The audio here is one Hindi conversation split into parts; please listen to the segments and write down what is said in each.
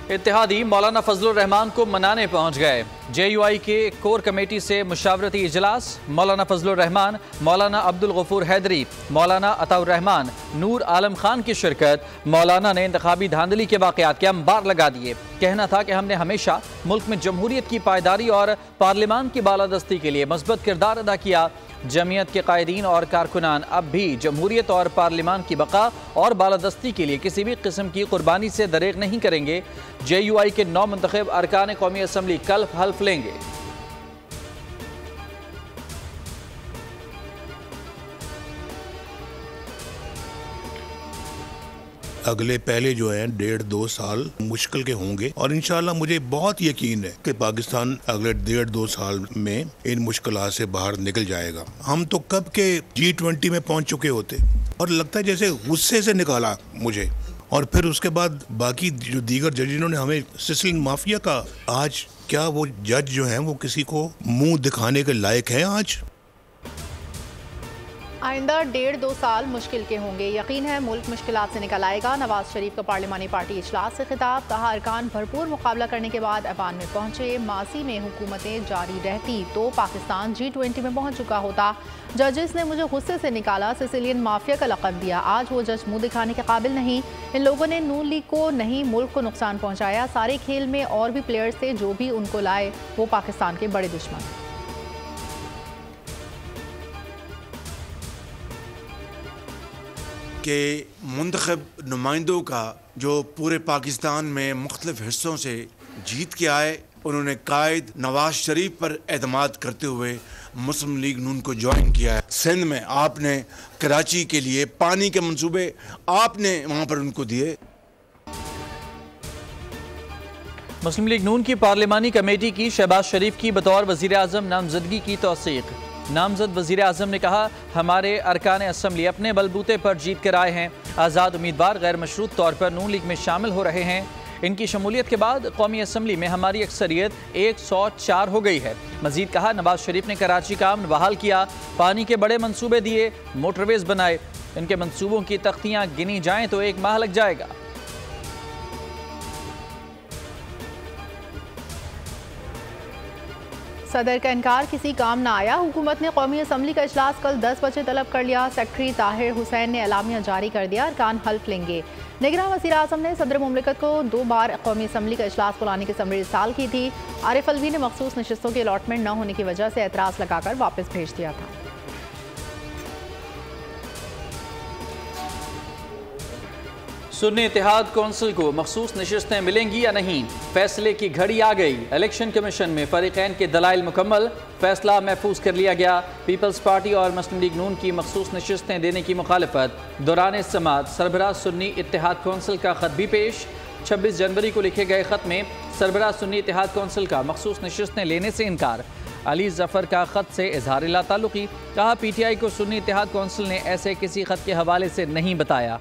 इत्तेहादी मौलाना फजलुर रहमान को मनाने पहुंच गए। JUI के कोर कमेटी से मुशावरती इजलास। मौलाना फजलुर रहमान, मौलाना अब्दुल गफूर हैदरी, मौलाना अताउर रहमान, नूर आलम खान की शिरकत। मौलाना ने इंतखाबी धांधली के वाकयात के अंबार लगा दिए। कहना था कि हमने हमेशा मुल्क में जमहूरियत की पायदारी और पार्लियामान की बालादस्ती के लिए मस्बत किरदार अदा किया। जमीयत के कायदीन और कारकुनान अब भी जमहूरियत और पार्लियामान की बका और बालादस्ती के लिए किसी भी किस्म की कुर्बानी से दरेग नहीं करेंगे। JUI के 9 मुंतखब अरकान कौमी असम्बली कल हल्फ लेंगे। अगले पहले जो है 1.5-2 साल मुश्किल के होंगे और इंशाल्लाह मुझे बहुत यकीन है कि पाकिस्तान अगले 1.5-2 साल में इन मुश्किलात से बाहर निकल जाएगा। हम तो कब के G20 में पहुंच चुके होते और लगता है जैसे गुस्से से निकाला मुझे। और फिर उसके बाद बाकी जो दीगर जज जिन्होंने हमें सिसिलियन माफिया का, आज क्या वो जज जो हैं वो किसी को मुंह दिखाने के लायक हैं? आज आइंदा 1.5-2 साल मुश्किल के होंगे, यकीन है मुल्क मुश्किलात से निकल आएगा। नवाज शरीफ का पार्लिमानी पार्टी इजलास से खिताब। कहा अरकान भरपूर मुकाबला करने के बाद ऐवान में पहुंचे। माजी में हुकूमतें जारी रहती तो पाकिस्तान G20 में पहुंच चुका होता। जजेस ने मुझे गुस्से से निकाला, सिसिलियन माफिया का लक़ब दिया। आज वो जज मुंह दिखाने के काबिल नहीं। इन लोगों ने नून लीग को नहीं मुल्क को नुकसान पहुँचाया। सारे खेल में और भी प्लेयर्स थे, जो भी उनको लाए वो पाकिस्तान के बड़े दुश्मन। के मुंतखब नुमाइंदों का जो पूरे पाकिस्तान में मुख्तलिफ हिस्सों से जीत के आए, उन्होंने कायद नवाज शरीफ पर एतमाद करते हुए मुस्लिम लीग नून को ज्वाइन किया है। सिंध में आपने कराची के लिए पानी के मंसूबे आपने वहाँ पर उनको दिए। मुस्लिम लीग नून की पार्लिमानी कमेटी की शहबाज शरीफ की बतौर वज़ीर आज़म नामजदगी की तौसीक। नामजद वज़ीर आज़म ने कहा, हमारे अरकान असम्बली अपने बलबूते पर जीत कर आए हैं। आज़ाद उम्मीदवार गैर मशरूत तौर पर नून लीग में शामिल हो रहे हैं। इनकी शमूलियत के बाद कौमी असम्बली में हमारी अक्सरियत 104 हो गई है। मजीद कहा, नवाज शरीफ ने कराची का अमन बहाल किया, पानी के बड़े मंसूबे दिए, मोटरवेज बनाए। इनके मंसूबों की तख्तियाँ गिनी जाएँ तो 1 माह लग जाएगा। सदर का इनकार किसी काम ना आया। हुकूमत ने कौमी असम्बली का इजलास कल 10 बजे तलब कर लिया। सेक्रेटरी ताहिर हुसैन ने एलामिया जारी कर दिया, अरकान हल्फ लेंगे। निगरान वज़ीर आज़म ने सदर मुमलिकत को 2 बार कौमी असम्बली का इजलास बुलाने की समरी इरसाल की थी। आरिफ अलवी ने मखसूस नशिस्तों की अलॉटमेंट न होने की वजह से एतराज़ लगाकर वापस भेज दिया था। सुन्नी इत्तेहाद कौंसिल को मखसूस नशिस्तें मिलेंगी या नहीं, फैसले की घड़ी आ गई। इलेक्शन कमीशन में फरीकैन के दलाइल मुकम्मल, फैसला महफूज कर लिया गया। पीपल्स पार्टी और मुस्लिम लीग नून की मखसूस नशिस्तें देने की मुखालफत। दौरान समात सरबराह सुन्नी इत्तेहाद कौंसिल का खत भी पेश। 26 जनवरी को लिखे गए खत में सरबराह सुन्नी इत्तेहाद कौंसिल का मखसूस नशिस्तें लेने से इनकार। अली जफर का खत से इजहार ला ताल्लुकी। कहा, PTI को सुन्नी इत्तेहाद कौंसिल ने ऐसे किसी खत के हवाले से नहीं बताया।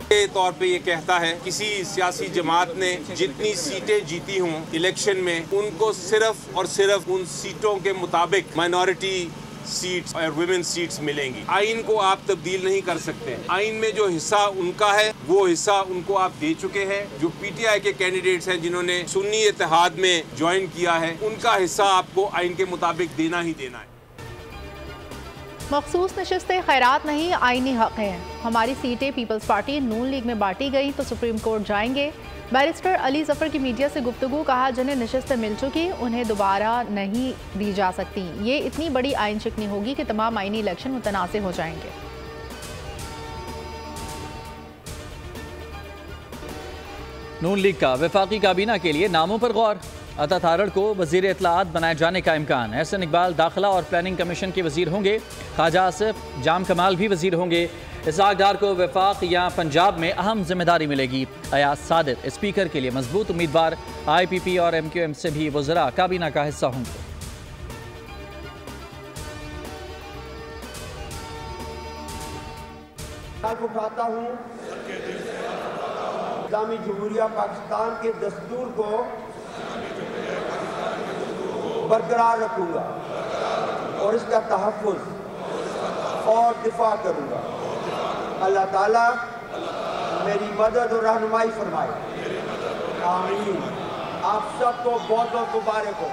के तौर पे ये कहता है, किसी सियासी जमात ने जितनी सीटें जीती हों इलेक्शन में, उनको सिर्फ और सिर्फ उन सीटों के मुताबिक माइनॉरिटी सीट्स और वुमेन सीट्स मिलेंगी। आइन को आप तब्दील नहीं कर सकते। आइन में जो हिस्सा उनका है वो हिस्सा उनको आप दे चुके हैं। जो PTI के कैंडिडेट्स हैं जिन्होंने सुन्नी इत्तेहाद में ज्वाइन किया है, उनका हिस्सा आपको आइन के मुताबिक देना ही देना है। मखसूस नशिस्तें खैरात नहीं, आईनी हक है। हमारी सीटें पीपल्स पार्टी नून लीग में बांटी गई तो सुप्रीम कोर्ट जाएंगे। बैरिस्टर अली जफर की मीडिया से गुफ्तगू। कहा, जिन्हें नशिस्तें मिल चुकी उन्हें दोबारा नहीं दी जा सकती। ये इतनी बड़ी आइन शिकनी होगी कि तमाम आइनी इलेक्शन मुतनाज़ हो जाएंगे। नून लीग का वफाकी काबीना के लिए नामों पर गौर। अता तारड़ को वज़ीर इत्तलाआत बनाए जाने का इम्कान। एहसन इकबाल दाखिला और प्लानिंग कमीशन के वज़ीर होंगे। ख्वाजा आसिफ जाम कमाल भी वज़ीर होंगे। इसहाक डार को वफाक या पंजाब में अहम जिम्मेदारी मिलेगी। अयाज सादिक स्पीकर के लिए मजबूत उम्मीदवार। IPP और MQM से भी वज़रा काबीना का हिस्सा होंगे। इस्लामी जमहूरिया पाकिस्तान के दस्तूर को बरकरार रखूंगा और इसका तहफ़्फ़ुज़ और दिफा करूँगा। अल्लाह ताला मेरी मदद और रहनुमाई फरमाए। आमीन। आप सबको बहुत बहुत मुबारक हो।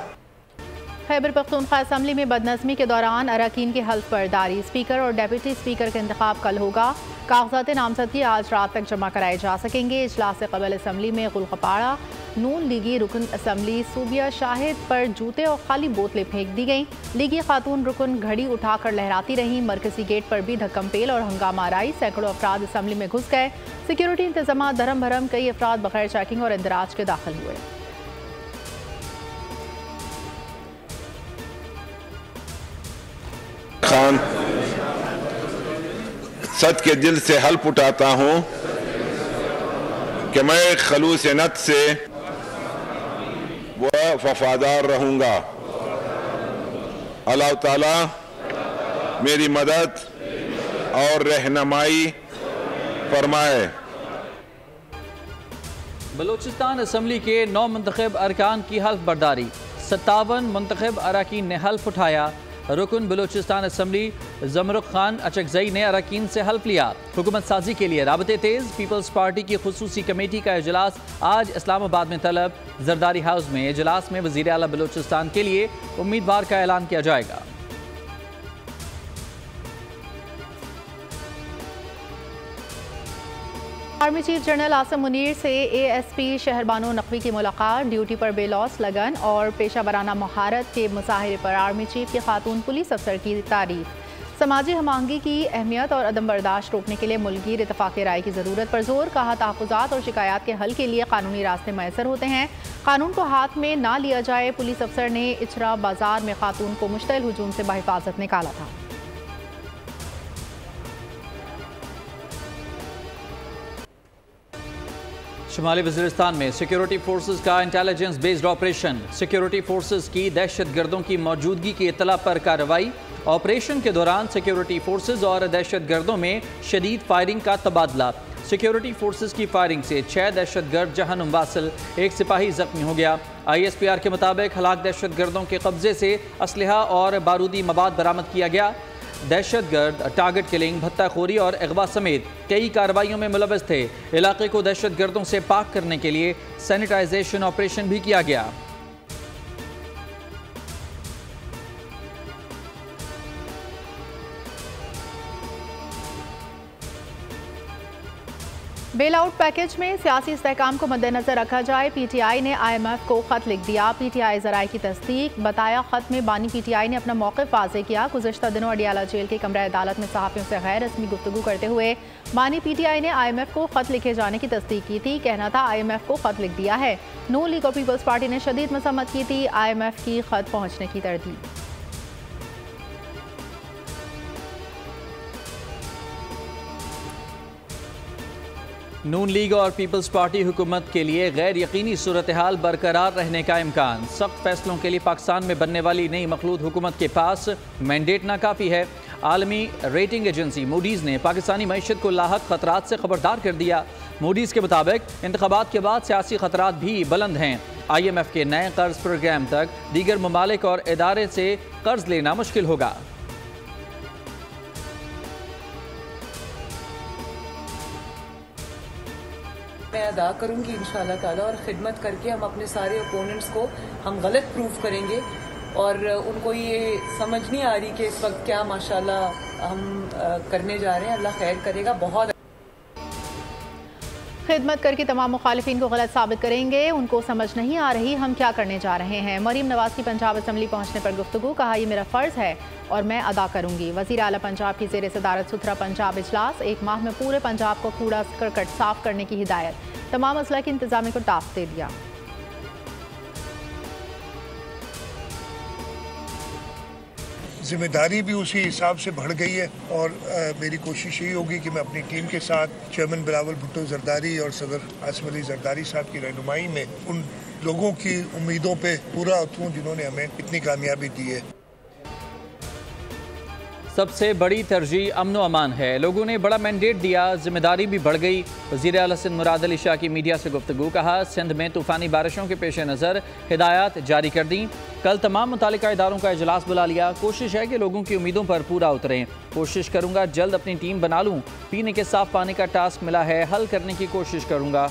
खैबर पख्तूनख्वा असम्बली में बदनज़मी के दौरान अरकान की हल्फ बर्दारी, स्पीकर और डिप्टी स्पीकर का इंतखाब कल होगा। कागजात नामजदगी आज रात तक जमा कराए जा सकेंगे। इजलास से कबल असम्बली में गुलखपाड़ा नून लीगी रुकन असम्बली सूबिया शाहिद पर जूते और खाली बोतलें फेंक दी गईं। लीगी खातून रुकन घड़ी उठाकर लहराती रहीं। मरकजी गेट पर भी धक्कम पेल और हंगामा आराई। सैकड़ों अफराद असम्बली में घुस गए। सिक्योरिटी इंतजाम धरम भरम। कई अफराद बगैर चेकिंग और इंदराज के दाखिल हुए। खान सच के दिल से हल्फ उठाता हूं कि मैं खलूस नत से वफादार रहूंगा। अल्लाह ताला मेरी मदद और रहनुमाई फरमाए। बलूचिस्तान असम्बली के 9 मुंतखब अरकान की हल्फ बर्दारी। 57 मुंतखब अरकान ने हल्फ उठाया। रुकन बलूचिस्तान असम्बली जमरुख खान अचकजई ने अरकान से हल्फ लिया। हुकूमत साजी के लिए राबते तेज। पीपल्स पार्टी की खुसूसी कमेटी का इजलास आज इस्लामाबाद में तलब। जरदारी हाउस में इजलास में वज़ीर आला बलूचिस्तान के लिए उम्मीदवार का ऐलान किया जाएगा। Army chief general Asim Munir से ASP शहरबानो नकवी की मुलाकात। ड्यूटी पर बेलौस लगन और पेशा वराना महारत के मुजाहिरे पर आर्मी चीफ के खातून पुलिस अफसर की तारीफ। समाजी हमआहंगी की अहमियत और अदम बर्दाश्त रोकने के लिए मुल्की इत्तफाक़ राय की ज़रूरत पर जोर। कहा तहफ़्फ़ुज़ात और शिकायत के हल के लिए कानूनी रास्ते मैसर होते हैं। कानून को हाथ में ना लिया जाए। पुलिस अफसर ने इचरा बाजार में खातून को मुश्तइल हुजूम से बहिफाजत निकाला था। शुमाली वज़ीरिस्तान में सिक्योरिटी फोर्सेस का intelligence based operation. Security forces की दहशत गर्दों की मौजूदगी की इत्तला पर कार्रवाई। ऑपरेशन के दौरान सिक्योरिटी फोर्सेस और दहशत गर्दों में शदीद फायरिंग का तबादला। सिक्योरिटी फोर्सेस की फायरिंग से 6 दहशत गर्द जहन्नुम वासिल, 1 सिपाही जख्मी हो गया। ISPR के मुताबिक हलाक दहशत गर्दों के कब्जे से असलहा और बारूदी मवाद बरामद किया गया। दहशत गर्द टारगेट किलिंग, भत्ताखोरी और अगवा समेत कई कार्रवाइयों में मुलव्वस थे। इलाके को दहशत गर्दों से पाक करने के लिए सैनिटाइजेशन ऑपरेशन भी किया गया। बेल आउट पैकेज में सियासी इस्तेहकाम को मद्देनजर रखा जाए। PTI ने IMF को खत लिख दिया। PTI ज़राए की तस्दीक। बताया खत में बानी PTI ने अपना मौक़िफ़ वाज़ेह किया। गुज़श्ता दिनों अडियाला जेल के कमरा अदालत में सहाफ़ियों से गैर रस्मी गुफ्तगू करते हुए बानी PTI ने IMF को खत लिखे जाने की तस्दीक की थी। कहना था IMF को खत लिख दिया है। नून लीग और पीपल्स पार्टी ने शदीद मज़म्मत की थी IMF की खत पहुँचने की तरदीद। नून लीग और पीपल्स पार्टी हुकूमत के लिए गैर यकीनी सूरत हाल बरकरार रहने का इम्कान। सख्त फैसलों के लिए पाकिस्तान में बनने वाली नई मखलूत हुकूमत के पास मैंडेट नाकाफ़ी है। आलमी रेटिंग एजेंसी मूडीज़ ने पाकिस्तानी मईशत को लाहक खतरात से खबरदार कर दिया। मूडीज़ के मुताबिक इंतखाबात के बाद सियासी खतरात भी बुलंद हैं। IMF के नए कर्ज प्रोग्राम तक दीगर ममालिक और इदारे से कर्ज लेना मुश्किल होगा। मैं अदा करूंगी इंशाल्लाह ताला और ख़िदमत करके हम अपने सारे ओपोनेंट्स को हम गलत प्रूफ करेंगे और उनको ये समझ नहीं आ रही कि इस वक्त क्या माशाल्लाह हम करने जा रहे हैं। अल्लाह खैर करेगा। बहुत खिदमत करके तमाम मुखालिफिन को गलत साबित करेंगे। उनको समझ नहीं आ रही हम क्या करने जा रहे हैं। मरीम नवाज की पंजाब असम्बली पहुंचने पर गुफ्तगू। कहा यह मेरा फ़र्ज़ है और मैं अदा करूंगी। वज़ीर आला पंजाब की ज़ेर सदारत सुथरा पंजाब इजलास। 1 माह में पूरे पंजाब को कूड़ा करकट साफ करने की हिदायत। तमाम अजला की इंतजामी को टास्क दे दिया। जिम्मेदारी भी उसी हिसाब से बढ़ गई है और मेरी कोशिश यही होगी कि मैं अपनी टीम के साथ चेयरमैन बिलावल भुट्टो जरदारी और सदर आसिम अली जरदारी साहब की रहनुमाई में उन लोगों की उम्मीदों पे पूरा उतरूं जिन्होंने हमें इतनी कामयाबी दी है। सबसे बड़ी तरजीह अमन व अमान है। लोगों ने बड़ा मैंडेट दिया, जिम्मेदारी भी बढ़ गई। वज़ीर आला सिंध मुराद अली शाह की मीडिया से गुफ्तगू। कहा सिंध में तूफ़ानी बारिशों के पेश नज़र हिदायत जारी कर दी। कल तमाम मुतालिका इदारों का इजलास बुला लिया। कोशिश है कि लोगों की उम्मीदों पर पूरा उतरें। कोशिश करूंगा जल्द अपनी टीम बना लूं। पीने के साफ पानी का टास्क मिला है, हल करने की कोशिश करूंगा।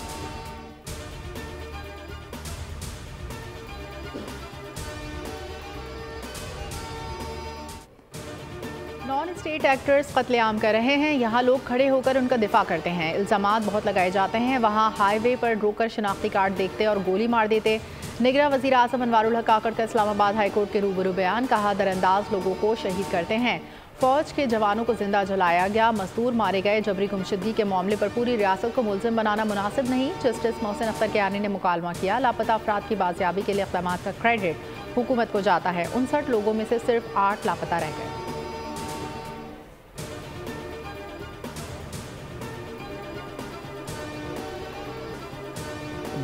नॉन स्टेट एक्टर्स कत्लेआम कर रहे हैं। यहाँ लोग खड़े होकर उनका दिफा करते हैं। इल्ज़ामात बहुत लगाए जाते हैं। वहाँ हाईवे पर रोककर शनाख्ती कार्ड देखते और गोली मार देते। निगरान वज़ीर आज़म अनवारुल हक काकड़ का इस्लामाबाद हाई कोर्ट के रूबरू बयान। कहा, दरअंदाज लोगों को शहीद करते हैं। फ़ौज के जवानों को जिंदा जलाया गया, मजदूर मारे गए। जबरी गुमशुदगी के मामले पर पूरी रियासत को मुलजिम बनाना मुनासिब नहीं। जस्टिस मोहसिन अख्तर कियानी ने मुकालमा किया। लापता अफराद की बाजियाबी के लिए इक़दाम का क्रेडिट हुकूमत को जाता है। 59 लोगों में से सिर्फ 8 लापता रह गए।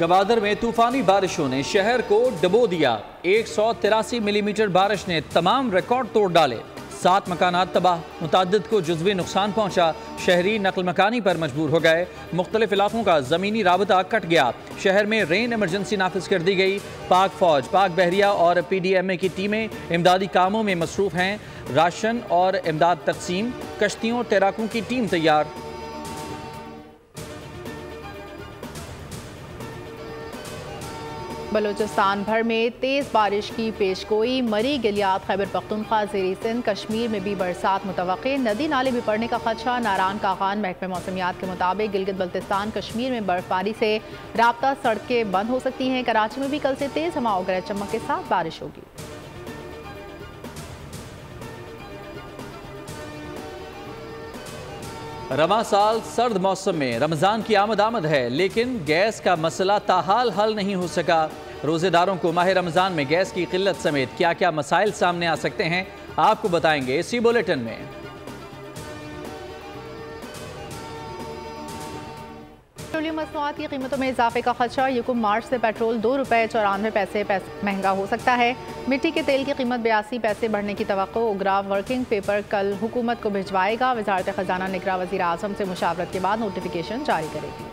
गवादर में तूफानी बारिशों ने शहर को डुबो दिया। 183 मिलीमीटर बारिश ने तमाम रिकॉर्ड तोड़ डाले। 7 मकानात तबाह, मुताद्दिद को जुज़वी नुकसान पहुंचा। शहरी नकल मकानी पर मजबूर हो गए। मुख्तलिफ इलाकों का ज़मीनी राबता कट गया। शहर में रेन इमरजेंसी नाफिज कर दी गई। पाक फौज, पाक बहरिया और PDMA की टीमें इमदादी कामों में मसरूफ़ हैं। राशन और इमदाद तकसीम, कश्तियों तैराकों की टीम तैयार। बलूचिस्तान भर में तेज़ बारिश की पेशगोई। मरी, गिलियात, खैबर पख्तूनख्वा, ज़ेरी सिंध, कश्मीर में भी बरसात मुतवक्के। नदी नाले में पड़ने का खदशा। नारान कागान महकमे मौसमियात के मुताबिक गिलगित बल्तिस्तान, कश्मीर में बर्फबारी से राब्ता सड़कें बंद हो सकती हैं। कराची में भी कल से तेज़ हवा और गरज चमक के साथ बारिश होगी। रवां साल सर्द मौसम में रमज़ान की आमद है, लेकिन गैस का मसला ताहाल हल नहीं हो सका। रोज़ेदारों को माह रमज़ान में गैस की किल्लत समेत क्या क्या मसाइल सामने आ सकते हैं, आपको बताएंगे इसी बुलेटिन में। पेट्रोलियम मसनूआत की कीमतों में इजाफे का खदशा। 1 मार्च से पेट्रोल ₹2.94 महंगा हो सकता है। मिट्टी के तेल की कीमत 82 पैसे बढ़ने की तवक्को। उग्राव वर्किंग पेपर कल हुकूमत को भिजवाएगा। वजारत खजाना निगरान वज़ीर आज़म से मुशावरत के बाद नोटिफिकेशन जारी करेगी।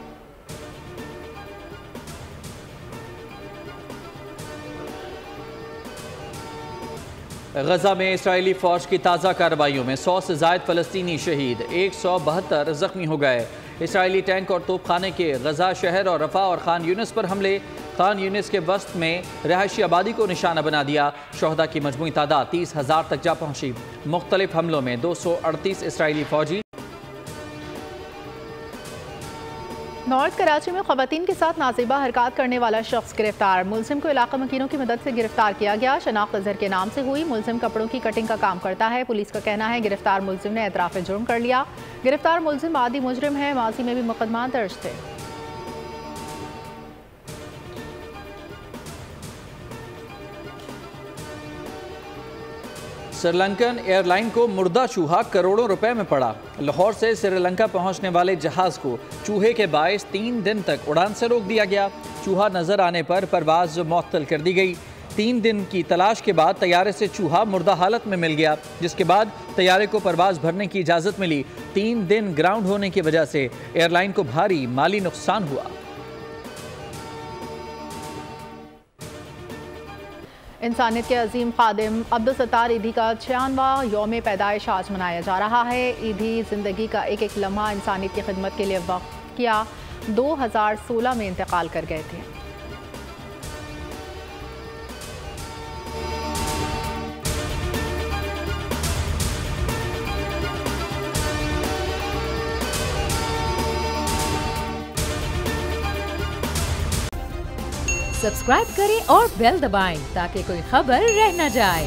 गजा में इसराइली फौज की ताज़ा कार्रवाइयों में 100 से ज़ायद फ़लस्तीनी शहीद, 172 जख्मी हो गए। इसराइली टैंक और तोपखाने के गजा शहर और रफ़ा और खान यूनिस पर हमले। खान यूनिस के वस्त में रहायशी आबादी को निशाना बना दिया। शोहदा की मजमूई तादाद 30,000 तक जा पहुंची। मुख्तलिफ हमलों में 238 इसराइली फौजी। नॉर्थ कराची में ख़वातीन के साथ नाज़ेबा हरकत करने वाला शख्स गिरफ्तार। मुलजिम को इलाका मकीनों की मदद से गिरफ्तार किया गया। शनाख्त अजहर के नाम से हुई। मुलजिम कपड़ों की कटिंग का काम करता है। पुलिस का कहना है गिरफ्तार मुलजिम ने एतराफ़ जुर्म कर लिया। गिरफ्तार मुलजिम आदि मुजरिम है। माजी में भी मुकदमा दर्ज थे। श्रीलंकन एयरलाइन को मुर्दा चूहा करोड़ों रुपए में पड़ा। लाहौर से श्रीलंका पहुंचने वाले जहाज को चूहे के बायस 3 दिन तक उड़ान से रोक दिया गया। चूहा नजर आने पर परवाज मुअत्तल कर दी गई। 3 दिन की तलाश के बाद तैयारे से चूहा मुर्दा हालत में मिल गया, जिसके बाद तैयारे को परवाज भरने की इजाज़त मिली। 3 दिन ग्राउंड होने की वजह से एयरलाइन को भारी माली नुकसान हुआ। इंसानियत के अजीम खादिम अब्दुल सत्तार ईदी का 96वां यौम पैदाइश आज मनाया जा रहा है। ईदी ज़िंदगी का एक एक लम्हा इंसानियत की खिदमत के लिए वक्फ किया। 2016 में इंतकाल कर गए थे। सब्सक्राइब करें और बेल दबाएं ताकि कोई खबर रह न जाए।